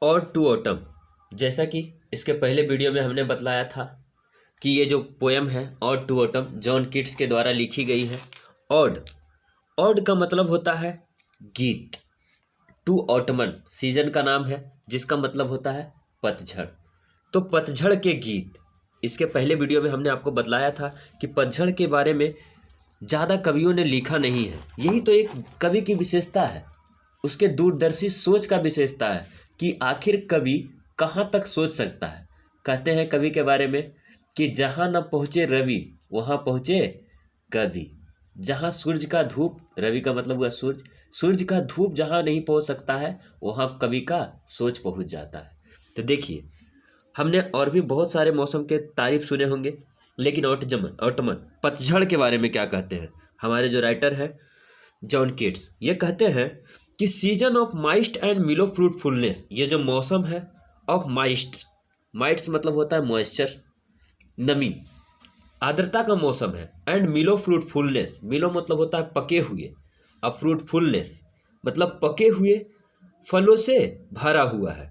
Odd to autumn. जैसा कि इसके पहले वीडियो में हमने बतलाया था कि ये जो पोएम है ode to autumn John Keats के द्वारा लिखी गई है। ऑड ऑड का मतलब होता है गीत। टू ऑटमन सीजन का नाम है जिसका मतलब होता है पतझड़। तो पतझड़ के गीत, इसके पहले वीडियो में हमने आपको बतलाया था कि पतझड़ के बारे में ज़्यादा कवियों ने लिखा नहीं है। यही तो एक कवि की विशेषता है, उसके दूरदर्शी सोच का विशेषता है कि आखिर कवि कहाँ तक सोच सकता है। कहते हैं कवि के बारे में कि जहाँ न पहुँचे रवि वहाँ पहुँचे कवि। जहाँ सूरज का धूप, रवि का मतलब हुआ सूरज, सूरज का धूप जहाँ नहीं पहुँच सकता है वहाँ कवि का सोच पहुँच जाता है। तो देखिए, हमने और भी बहुत सारे मौसम के तारीफ सुने होंगे, लेकिन ऑटमन पतझड़ के बारे में क्या कहते हैं हमारे जो राइटर हैं जॉन कीट्स, ये कहते हैं कि सीजन ऑफ माइस्ट एंड मिलो फ्रूटफुलनेस। ये जो मौसम है ऑफ माइट्स मतलब होता है मॉइस्चर, नमी, आर्द्रता का मौसम है। एंड मिलो फ्रूटफुलनेस, मिलो मतलब होता है पके हुए, अब फ्रूटफुलनेस मतलब पके हुए फलों से भरा हुआ है।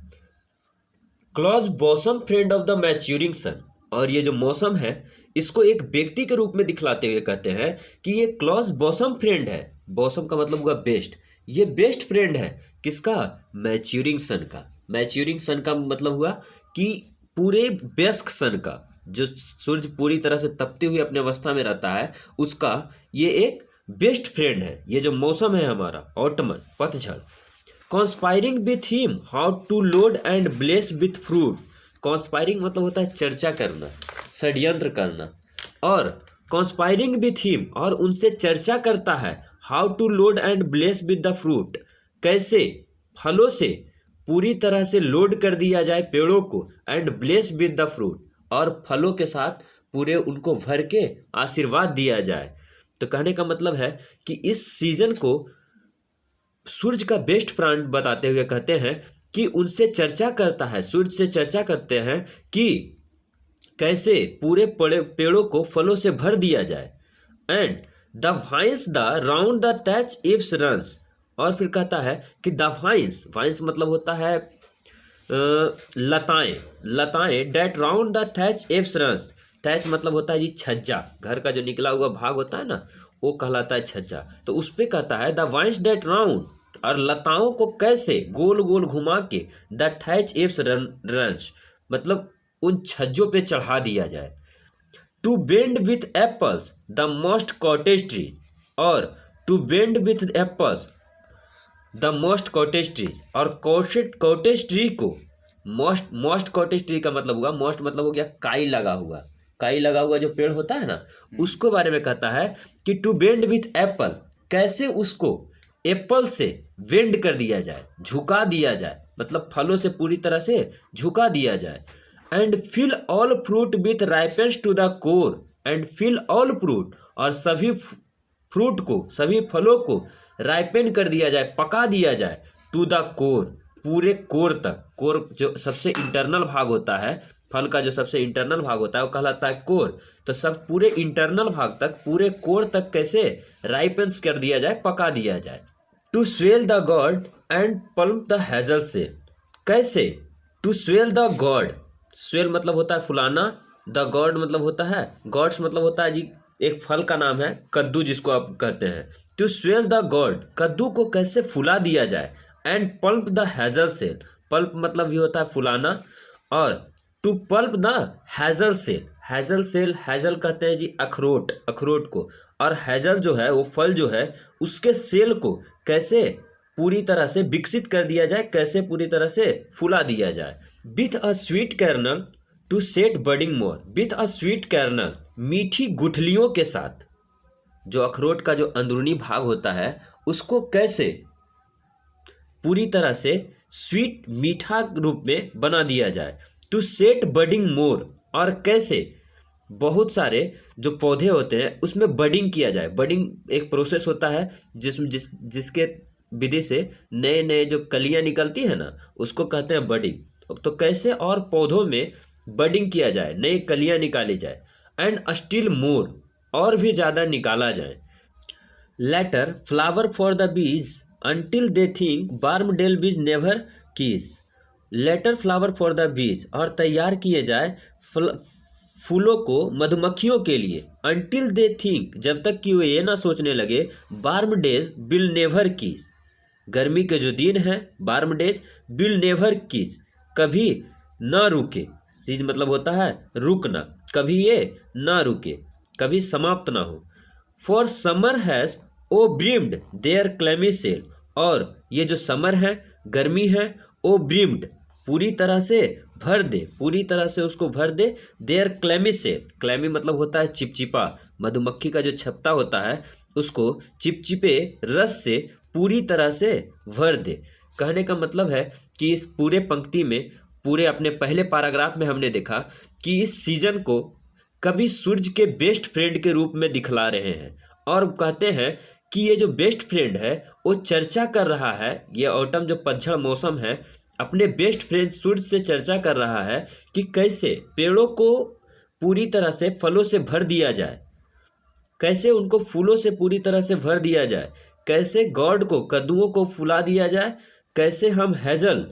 Close bosom friend of the maturing sun, और ये जो मौसम है इसको एक व्यक्ति के रूप में दिखलाते हुए कहते हैं कि ये क्लॉज बॉसम फ्रेंड है। बॉसम का मतलब हुआ बेस्ट, ये बेस्ट फ्रेंड है किसका? मैच्योरिंग सन का। मैच्योरिंग सन का मतलब हुआ कि पूरे वयस्क सन का, जो सूरज पूरी तरह से तपते हुए अपने अवस्था में रहता है उसका ये एक बेस्ट फ्रेंड है। ये जो मौसम है हमारा ऑटमन पतझड़। Conspiring with him how to load and bless with fruit. Conspiring मतलब होता है चर्चा करना, षड्यंत्र करना, और कॉन्स्पायरिंग विथ हिम और उनसे चर्चा करता है how to load and bless with the fruit, कैसे फलों से पूरी तरह से लोड कर दिया जाए पेड़ों को, and bless with the fruit और फलों के साथ पूरे उनको भर के आशीर्वाद दिया जाए। तो कहने का मतलब है कि इस सीजन को सूरज का बेस्ट फ्रेंड बताते हुए कहते हैं कि उनसे चर्चा करता है, सूरज से चर्चा करते हैं कि कैसे पूरे पेड़ों को फलों से भर दिया जाए। And the vines the round the thatch eaves runs, और फिर कहता है कि द वाइन्स मतलब होता है लताएं that round the thatch eaves runs. Thatch मतलब होता है जी छज्जा, घर का जो निकला हुआ भाग होता है ना वो कहलाता है छज्जा। तो उस पर कहता है द वाइन्स डेट राउंड, और लताओं को कैसे गोल गोल घुमा के द थैच एप्स रंच मतलब उन छज्जों पे चढ़ा दिया जाए। To bend with apples the most cottage tree, और to bend with apples the most cottage tree, और कॉटेज ट्री को मोस्ट कॉटेज ट्री का मतलब हुआ, मोस्ट मतलब हो गया काई लगा हुआ जो पेड़ होता है ना उसको बारे में कहता है कि टू बेंड विथ एप्पल, कैसे उसको एप्पल से वेंड कर दिया जाए, झुका दिया जाए, मतलब फलों से पूरी तरह से झुका दिया जाए। And fill all fruit with ripeness to the core, and fill all fruit और सभी फ्रूट को, सभी फलों को राइपेन कर दिया जाए, पका दिया जाए, टू द कोर पूरे कोर तक। कोर जो सबसे इंटरनल भाग होता है, फल का जो सबसे इंटरनल भाग होता है वो कहलाता है कोर। तो सब पूरे इंटरनल भाग तक, पूरे कोर तक कैसे राइपेंस कर दिया जाए, पका दिया जाए। To swell the gourd and plump the hazel shell, कैसे to swell the gourd, swell मतलब होता है फुलाना, द गॉड मतलब होता है, गॉड्स मतलब होता है जी एक फल का नाम है कद्दू जिसको आप कहते हैं। टू स्वेल द गॉड, कद्दू को कैसे फुला दिया जाए, and pulp the hazel shell, pulp मतलब ये होता है फुलाना, और to pulp the hazel shell, hazel कहते हैं जी अखरोट को, और हैजल जो है वो फल जो है उसके सेल को कैसे पूरी तरह से विकसित कर दिया जाए, कैसे पूरी तरह से फुला दिया जाए। With a sweet kernel to set budding more, with a sweet kernel मीठी गुठलियों के साथ, जो अखरोट का जो अंदरूनी भाग होता है उसको कैसे पूरी तरह से स्वीट मीठा रूप में बना दिया जाए। टू सेट बडिंग मोर, और कैसे बहुत सारे जो पौधे होते हैं उसमें बडिंग किया जाए। बडिंग एक प्रोसेस होता है जिसके विधि से नए नए जो कलियां निकलती है ना उसको कहते हैं बडिंग। तो कैसे और पौधों में बडिंग किया जाए, नई कलियां निकाली जाए, एंड स्टिल मोर और भी ज़्यादा निकाला जाए। Later flower for the bees until they think warm days bees never cease, later flower for the bees, और तैयार किए जाए फूलों को मधुमक्खियों के लिए। अनटिल दे थिंक, जब तक कि वो ये ना सोचने लगे, warm days will never keys, गर्मी के जो दिन हैं warm days will never keys, कभी ना रुके। सीज मतलब होता है रुकना, कभी ये ना रुके, कभी समाप्त ना हो। For summer has o'er brimmed their clammy cell, और ये जो समर है, गर्मी है, ओ ब्रिम्ड पूरी तरह से भर दे, पूरी तरह से उसको भर दे, देयर क्लेमी सेल, क्लेमी मतलब होता है चिपचिपा, मधुमक्खी का जो छत्ता होता है उसको चिपचिपे रस से पूरी तरह से भर दे। कहने का मतलब है कि इस पूरे पंक्ति में, पूरे अपने पहले पैराग्राफ में हमने देखा कि इस सीजन को कभी सूरज के बेस्ट फ्रेंड के रूप में दिखला रहे हैं, और कहते हैं कि ये जो बेस्ट फ्रेंड है वो चर्चा कर रहा है, ये ऑटम जो पतझड़ मौसम है अपने बेस्ट फ्रेंड सूरज से चर्चा कर रहा है कि कैसे पेड़ों को पूरी तरह से फलों से भर दिया जाए, कैसे उनको फूलों से पूरी तरह से भर दिया जाए, कैसे गॉड को, कद्दुओं को फुला दिया जाए, कैसे हम हेजल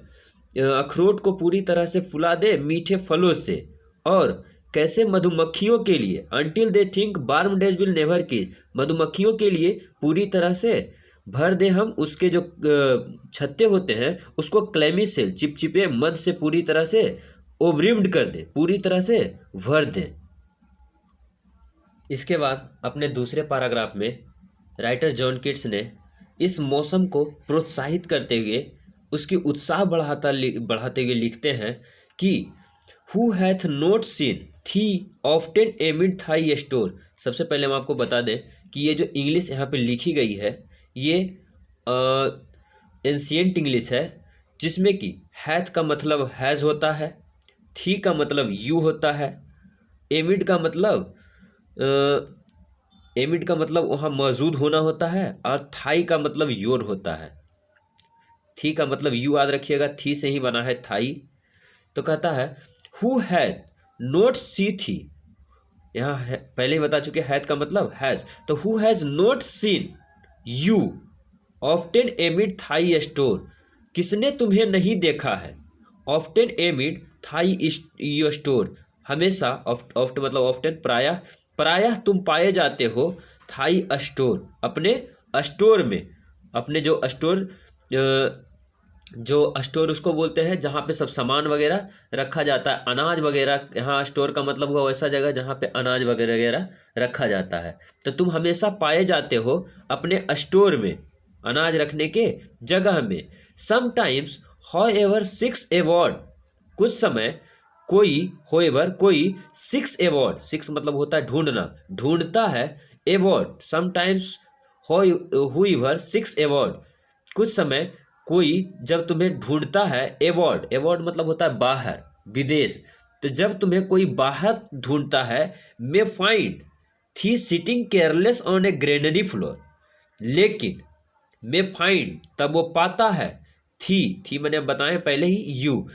अखरोट को पूरी तरह से फुला दे मीठे फलों से, और कैसे मधुमक्खियों के लिए until they think warm days will never की, मधुमक्खियों के लिए पूरी तरह से भर दे हम उसके जो छत्ते होते हैं उसको क्लेमी सेल, चिपचिपे मध से पूरी तरह से ओब्रिम्ड कर दे, पूरी तरह से भर दें। इसके बाद अपने दूसरे पैराग्राफ में राइटर जॉन कीट्स ने इस मौसम को प्रोत्साहित करते हुए उसकी उत्साह बढ़ाते हुए लिखते हैं कि हु हैथ नॉट सीन थी ऑफ्टन एमिड थाई स्टोर। सबसे पहले हम आपको बता दें कि ये जो इंग्लिश यहाँ पे लिखी गई है ये एंशिएंट इंग्लिश है, जिसमें कि हैथ का मतलब हैज़ होता है, थी का मतलब यू होता है, एमिड का मतलब वहाँ मौजूद होना होता है, और थाई का मतलब योर होता है। थी का मतलब यू याद रखिएगा, थी से ही बना है थाई। तो कहता है हु हैथ नॉट सी थी, यहाँ है, पहले ही बता चुके हैथ का मतलब हैज़, तो who has not seen you often amid thy store, किसने तुम्हें नहीं देखा है, ऑफ्टन एमिड थाई स्टोर, हमेशा, ऑफ्ट मतलब ऑफ्टन प्रायः, प्रायः तुम पाए जाते हो थाई स्टोर, अपने स्टोर में, अपने जो स्टोर उसको बोलते हैं जहाँ पे सब सामान वगैरह रखा जाता है, अनाज वगैरह, यहाँ स्टोर का मतलब हुआ वैसा जगह जहाँ पे अनाज वगैरह रखा जाता है। तो तुम हमेशा पाए जाते हो अपने स्टोर में, अनाज रखने के जगह में। समटाइम्स हाउएवर सिक्स अवॉर्ड, कुछ समय कोई, होएवर कोई, सिक्स अवॉर्ड, सिक्स मतलब होता है ढूंढना, ढूंढता है, abroad sometimes whoever seeks abroad, कुछ समय कोई जब तुम्हें ढूंढता है, अवॉर्ड, अवॉर्ड मतलब होता है बाहर, विदेश, तो जब तुम्हें कोई बाहर ढूंढता है, मे फाइंड थी sitting careless on A granary floor, लेकिन मे फाइंड तब वो पाता है, थी मैंने बताएं पहले ही, यू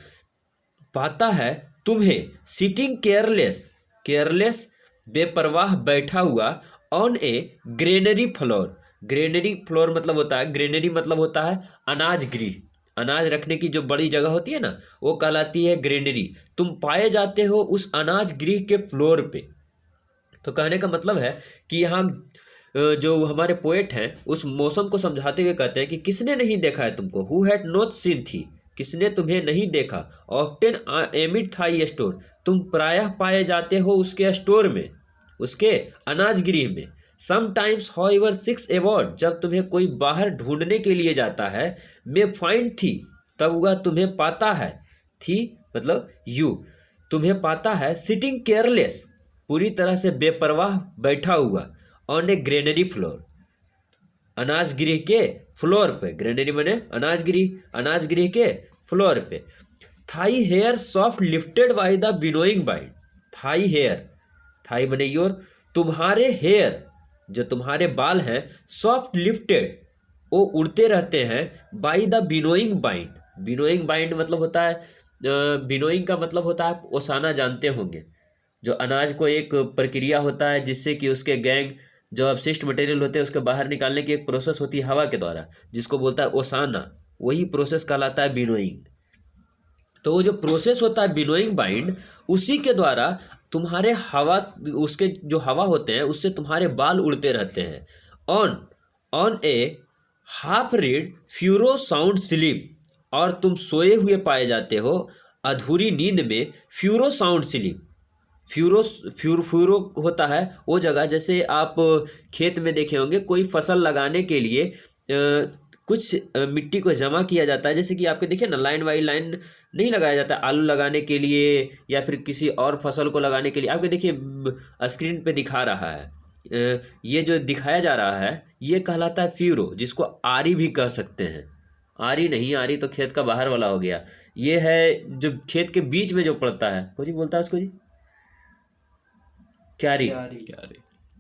पाता है तुम्हें, सिटिंग केयरलेस बेपरवाह बैठा हुआ, on A granary floor, granary floor मतलब होता है, ग्रेनरी मतलब होता है अनाज गृह, अनाज रखने की जो बड़ी जगह होती है ना वो कहलाती है ग्रेनरी, तुम पाए जाते हो उस अनाज गृह के फ्लोर पे। तो कहने का मतलब है कि यहाँ जो हमारे पोएट हैं उस मौसम को समझाते हुए कहते हैं कि किसने नहीं देखा है तुमको, हु हैड नॉट सीन थी, किसने तुम्हें नहीं देखा, ऑफ्टन एमिड थाई स्टोर, तुम प्रायः पाए जाते हो उसके स्टोर में, उसके अनाज गृह में। समटाइम्स हाउएवर सिक्स अवॉर्ड, जब तुम्हें कोई बाहर ढूंढने के लिए जाता है, मे फाइंड थी तब वह तुम्हें पाता है, थी मतलब यू, तुम्हें पाता है, सिटिंग केयरलेस पूरी तरह से बेपरवाह बैठा हुआ, ऑन ए ग्रेनरी फ्लोर अनाज गृह के फ्लोर पे, ग्रेनरी माने अनाज गृह के फ्लोर पे। Thy hair soft lifted by the winnowing wind, thy hair, thy माने योर, तुम्हारे हेयर जो तुम्हारे बाल हैं, सॉफ्ट लिफ्टेड वो उड़ते रहते हैं, bye the winnowing bind, winnowing bind मतलब होता है, विनोइंग का मतलब होता है ओसाना, जानते होंगे, जो अनाज को एक प्रक्रिया होता है जिससे कि उसके गैंग जो अवशिष्ट मटेरियल होते हैं उसके बाहर निकालने की एक प्रोसेस होती है हवा के द्वारा, जिसको बोलता है ओसाना, वही प्रोसेस कहलाता है विनोइंग। तो वो जो प्रोसेस होता है विनोइंग बाइंड, उसी के द्वारा तुम्हारे हवा, उसके जो हवा होते हैं उससे तुम्हारे बाल उड़ते रहते हैं। On on A half read furrow sound sleep, और तुम सोए हुए पाए जाते हो अधूरी नींद में फ्यूरो साउंड स्लीप। फ्यूरो होता है वो जगह, जैसे आप खेत में देखे होंगे कोई फसल लगाने के लिए कुछ मिट्टी को जमा किया जाता है, जैसे कि आपके देखिए ना लाइन बाई लाइन नहीं लगाया जाता है आलू लगाने के लिए या फिर किसी और फसल को लगाने के लिए। आपके देखिए स्क्रीन पे दिखा रहा है, ये जो दिखाया जा रहा है ये कहलाता है फ्यूरो, जिसको आरी भी कह सकते हैं। आरी नहीं, आरी तो खेत का बाहर वाला हो गया। ये है जो खेत के बीच में जो पड़ता है, कुछ बोलता है उसको जी, क्यारी।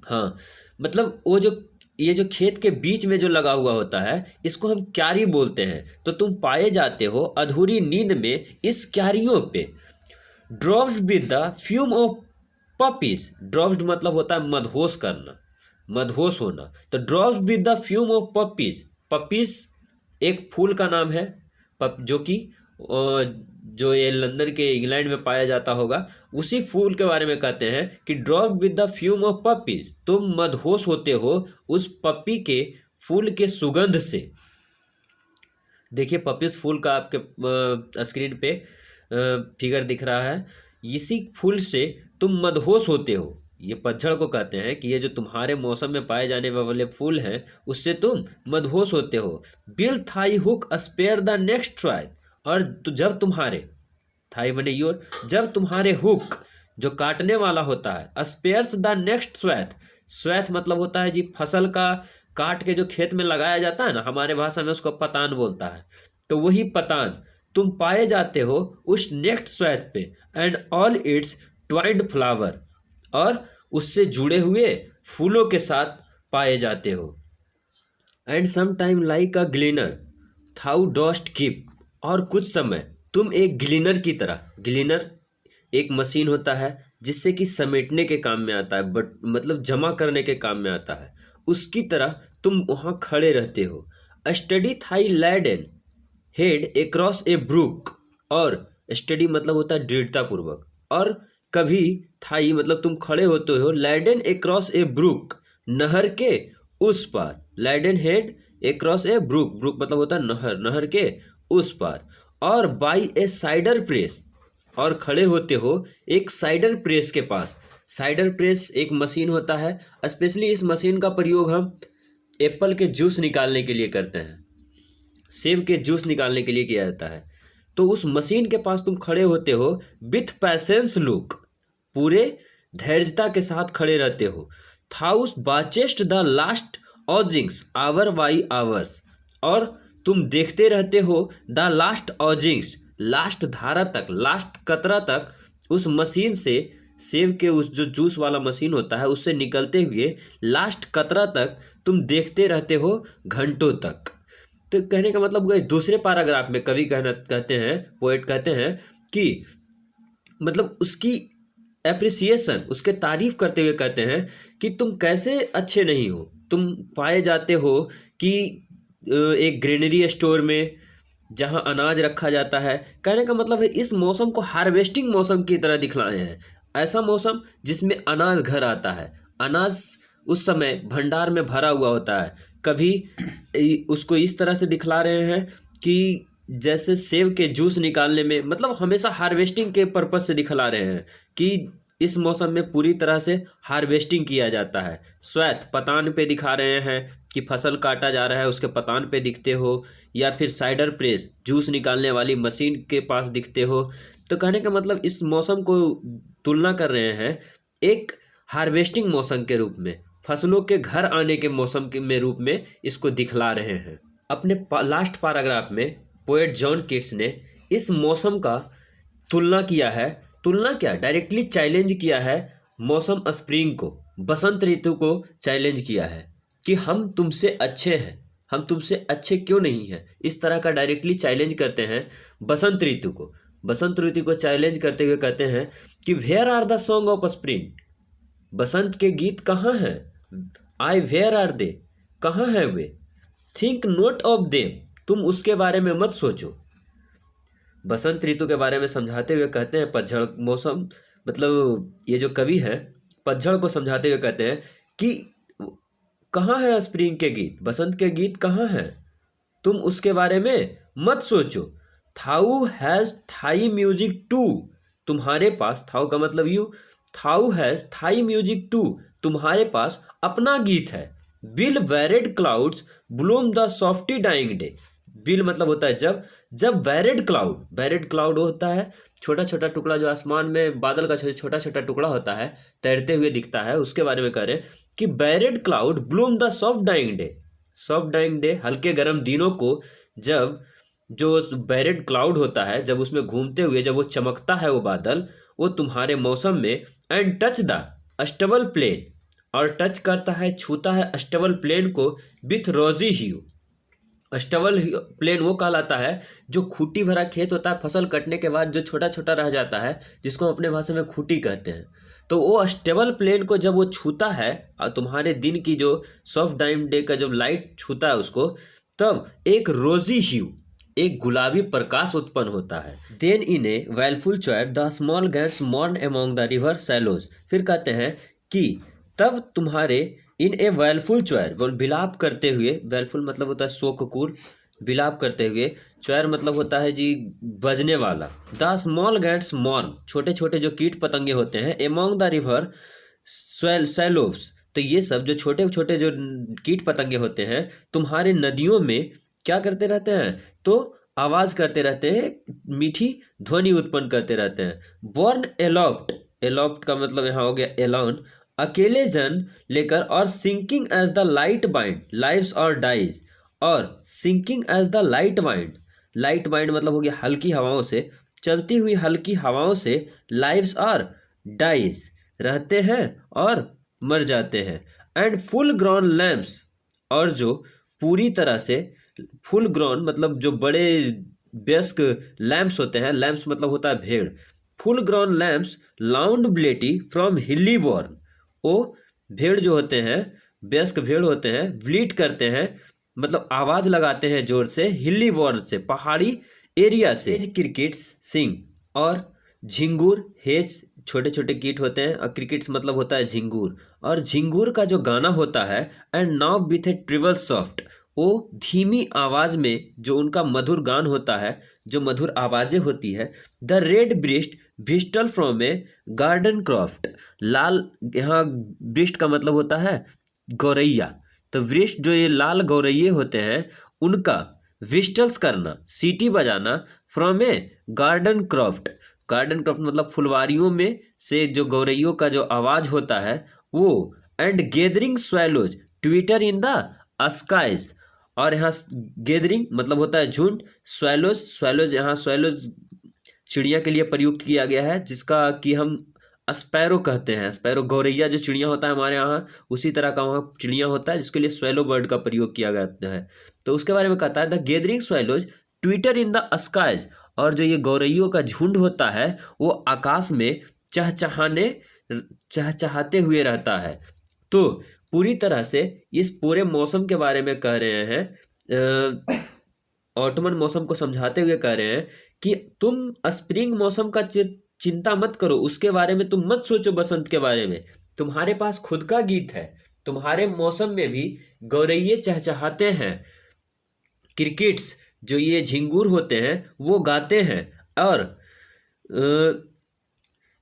हाँ, मतलब वो जो ये जो खेत के बीच में जो लगा हुआ होता है इसको हम क्यारी बोलते हैं। तो तुम पाए जाते हो अधूरी नींद में इस क्यारियों पे। Dropped with the fume of puppies, dropped मतलब होता है मदहोश करना, मदहोश होना। तो dropped with the fume of puppies, puppies एक फूल का नाम है, जो कि जो ये लंदन के इंग्लैंड में पाया जाता होगा, उसी फूल के बारे में कहते हैं कि drop with the fume of puppy, तुम मदहोश होते हो उस पपी के फूल के सुगंध से। देखिए पपीज फूल का आपके स्क्रीन पे फिगर दिख रहा है, इसी फूल से तुम मदहोश होते हो। ये पतझड़ को कहते हैं कि ये जो तुम्हारे मौसम में पाए जाने वाले फूल हैं उससे तुम मदहोश होते हो। While thy hook spare the next ट्राई, और जब तुम्हारे थाई बने योर, जब तुम्हारे हुक जो काटने वाला होता है, स्पेयर्स द नेक्स्ट स्वैथ, स्वैथ मतलब होता है जी फसल का काट के जो खेत में लगाया जाता है ना, हमारे भाषा में उसको पतान बोलता है। तो वही पतान तुम पाए जाते हो उस नेक्स्ट स्वैथ पे। And all it's twined flower, और उससे जुड़े हुए फूलों के साथ पाए जाते हो। And some time like a gleaner thou dost keep, और कुछ समय तुम एक ग्लीनर की तरह, ग्लीनर एक मशीन होता है जिससे कि समेटने के काम में आता है, बट मतलब जमा करने के काम में आता है, उसकी तरह तुम वहाँ खड़े रहते हो। Steady thy laden head across a brook, और स्टडी मतलब होता है दृढ़तापूर्वक, और कभी थाई मतलब तुम खड़े होते हो लैडन एक्रॉस ए ब्रुक, नहर के उस पार। Laden head across a book, book मतलब होता है नहर, नहर के उस पार। और बाई ए साइडर प्रेस, और खड़े होते हो एक साइडर प्रेस के पास। साइडर प्रेस एक मशीन होता है, स्पेशली इस मशीन का प्रयोग हम एप्पल के जूस निकालने के लिए करते हैं, सेब के जूस निकालने के लिए किया जाता है। तो उस मशीन के पास तुम खड़े होते हो विथ पैसेंस लुक, पूरे धैर्यता के साथ खड़े रहते हो। Thou watchest the last oozings hours by hours, और तुम देखते रहते हो द लास्ट ऑजिंग्स, लास्ट धारा तक, लास्ट कतरा तक उस मशीन से, सेब के उस जो जूस वाला मशीन होता है उससे निकलते हुए लास्ट कतरा तक तुम देखते रहते हो घंटों तक। तो कहने का मतलब दूसरे पैराग्राफ में कवि कहते हैं, पोएट कहते हैं कि मतलब उसकी एप्रिसिएशन, उसके तारीफ करते हुए कहते हैं कि तुम कैसे अच्छे नहीं हो। तुम पाए जाते हो कि एक ग्रेनरी स्टोर में जहां अनाज रखा जाता है। कहने का मतलब है इस मौसम को हार्वेस्टिंग मौसम की तरह दिखलाए हैं, ऐसा मौसम जिसमें अनाज घर आता है, अनाज उस समय भंडार में भरा हुआ होता है। कभी उसको इस तरह से दिखला रहे हैं कि जैसे सेब के जूस निकालने में, मतलब हमेशा हार्वेस्टिंग के पर्पस से दिखला रहे हैं कि इस मौसम में पूरी तरह से हार्वेस्टिंग किया जाता है। स्वैथ पतान पे दिखा रहे हैं कि फसल काटा जा रहा है, उसके पतान पे दिखते हो, या फिर साइडर प्रेस जूस निकालने वाली मशीन के पास दिखते हो। तो कहने का मतलब इस मौसम को तुलना कर रहे हैं एक हार्वेस्टिंग मौसम के रूप में, फसलों के घर आने के मौसम के में रूप में इसको दिखला रहे हैं। अपने लास्ट पैराग्राफ में पोएट जॉन कीट्स ने इस मौसम का तुलना किया है, तुलना क्या डायरेक्टली चैलेंज किया है मौसम स्प्रिंग को, बसंत ऋतु को चैलेंज किया है कि हम तुमसे अच्छे हैं, हम तुमसे अच्छे क्यों नहीं हैं। इस तरह का डायरेक्टली चैलेंज करते हैं बसंत ऋतु को। बसंत ऋतु को चैलेंज करते हुए कहते हैं कि where are the song of spring, बसंत के गीत कहाँ हैं। आई वेयर आर दे, कहाँ हैं वे। थिंक नोट ऑफ देम, तुम उसके बारे में मत सोचो। बसंत ऋतु के बारे में समझाते हुए कहते हैं, पतझड़ मौसम मतलब ये जो कवि हैं पतझड़ को समझाते हुए कहते हैं कि कहाँ है स्प्रिंग के गीत, बसंत के गीत कहाँ हैं, तुम उसके बारे में मत सोचो। Thou has thy music too, तुम्हारे पास, थाउ का मतलब you, thou has thy music too, तुम्हारे पास अपना गीत है। While barred clouds bloom the softly dying day, while मतलब होता है जब, जब वेरेड क्लाउड, वेरेड क्लाउड होता है छोटा छोटा टुकड़ा जो आसमान में बादल का छोटा छोटा टुकड़ा होता है तैरते हुए दिखता है, उसके बारे में कह रहे हैं कि barred cloud bloom the soft dying day, soft dying day हल्के गर्म दिनों को, जब जो बैरेड क्लाउड होता है जब उसमें घूमते हुए जब वो चमकता है वो बादल, वो तुम्हारे मौसम में, एंड टच द अस्टबल प्लेन, और टच करता है छूता है अस्टबल प्लेन को विथ रोजी ह्यू, अस्टबल प्लेन वो कहलाता है जो खूटी भरा खेत होता है फसल कटने के बाद जो छोटा छोटा रह जाता है जिसको हम अपने भाषा में खूटी कहते हैं, तो वो अस्टेबल प्लेन को जब वो छूता है और तुम्हारे दिन की जो सॉफ्ट डाइम डे का जब लाइट छूता है उसको, तब एक रोजी ह्यू, एक गुलाबी प्रकाश उत्पन्न होता है। Then in a wailful choir the small gnats mourn among the river sallows, फिर कहते हैं कि तब तुम्हारे इन ए वेलफुल चॉयर, विलाप करते हुए, वेलफुल मतलब होता है शोककूल, विलाप करते हुए, चॉयर मतलब होता है जी बजने वाला, द स्मॉल गैट्स मॉर्न, छोटे छोटे जो कीट पतंगे होते हैं, एमोंग द रिवर सैलोव्स, तो ये सब जो छोटे छोटे जो कीट पतंगे होते हैं तुम्हारे नदियों में क्या करते रहते हैं, तो आवाज़ करते रहते हैं, मीठी ध्वनि उत्पन्न करते रहते हैं। बॉर्न एलॉफ्ट, एलॉफ्ट का मतलब यहाँ हो गया एलॉन, अकेले जन लेकर, और sinking as the light wind lives और डाइज, और sinking as the light wind, light wind मतलब हो गया हल्की हवाओं से, चलती हुई हल्की हवाओं से, लाइव्स और डाइज रहते हैं और मर जाते हैं। एंड फुल ग्रॉन लैम्प्स, और जो पूरी तरह से फुल ग्रॉन मतलब जो बड़े वयस्क लैम्प्स होते हैं, लैम्प्स मतलब होता है भेड़, फुल ग्रॉन लैम्प्स लाउंड ब्लेटी फ्रॉम हिली वॉर्न, वो भेड़ जो होते हैं वयस्क भेड़ होते हैं ब्लीट करते हैं मतलब आवाज़ लगाते हैं जोर से, हिली वॉर्न से पहाड़ी एरिया से। हेज क्रिकेट्स सिंग, और झिंगूर, हेज छोटे छोटे कीट होते हैं और क्रिकेट्स मतलब होता है झिंगूर, और झिंगूर का जो गाना होता है, and now with a treble soft, वो धीमी आवाज़ में जो उनका मधुर गान होता है, जो मधुर आवाज़ें होती है। The red breast whistle from a garden croft, लाल, यहाँ ब्रिस्ट का मतलब होता है गौरैया, तो वृष्ट जो ये लाल गौरैये होते हैं उनका विस्टल्स करना, सीटी बजाना, from a garden croft, garden croft मतलब फुलवारियों में से जो गौरैयों का जो आवाज़ होता है वो। And gathering swallows twitter in the skies, और यहाँ गैदरिंग मतलब होता है झुंड, स्वैलोज, स्वैलोज यहाँ स्वैलोज चिड़िया के लिए प्रयुक्त किया गया है जिसका कि हम स्पैरो कहते हैं, स्पैरो गौरैया जो चिड़िया होता है हमारे यहाँ उसी तरह का वहाँ चिड़िया होता है जिसके लिए स्वैलो बर्ड का प्रयोग किया गया है। तो उसके बारे में कहता है the gathering swallows twitter in the skies, और जो ये गौरैयों का झुंड होता है वो आकाश में चहचहाते हुए रहता है। तो पूरी तरह से इस पूरे मौसम के बारे में कह रहे हैं, ऑटमन मौसम को समझाते हुए कह रहे हैं कि तुम स्प्रिंग मौसम का चिंता मत करो, उसके बारे में तुम मत सोचो, बसंत के बारे में तुम्हारे पास खुद का गीत है, तुम्हारे मौसम में भी गौरैये चहचहाते हैं, क्रिकेट्स जो ये झिंगूर होते हैं वो गाते हैं, और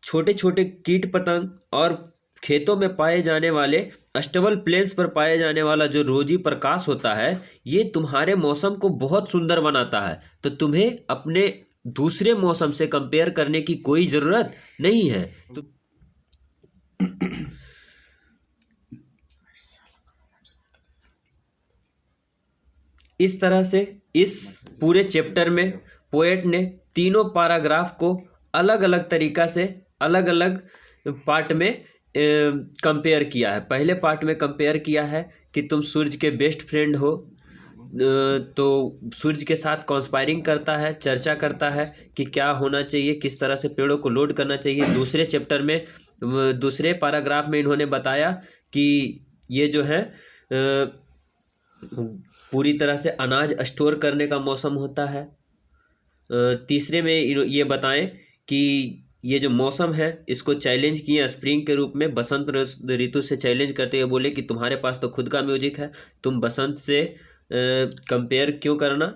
छोटे छोटे कीट पतंग और खेतों में पाए जाने वाले अस्टेबल प्लेन्स पर पाए जाने वाला जो रोजी प्रकाश होता है ये तुम्हारे मौसम को बहुत सुंदर बनाता है। तो तुम्हें अपने दूसरे मौसम से कंपेयर करने की कोई ज़रूरत नहीं है। तो इस तरह से इस पूरे चैप्टर में पोएट ने तीनों पैराग्राफ को अलग अलग तरीक़ा से अलग अलग पार्ट में कंपेयर किया है। पहले पार्ट में कंपेयर किया है कि तुम सूर्य के बेस्ट फ्रेंड हो, तो सूर्य के साथ कॉन्स्पायरिंग करता है, चर्चा करता है कि क्या होना चाहिए, किस तरह से पेड़ों को लोड करना चाहिए। दूसरे चैप्टर में दूसरे पैराग्राफ में इन्होंने बताया कि ये जो है पूरी तरह से अनाज स्टोर करने का मौसम होता है, तीसरे में ये बताएं कि ये जो मौसम है इसको चैलेंज किया स्प्रिंग के रूप में, बसंत ऋतु से चैलेंज करते हुए बोले कि तुम्हारे पास तो खुद का म्यूजिक है, तुम बसंत से कंपेयर क्यों करना,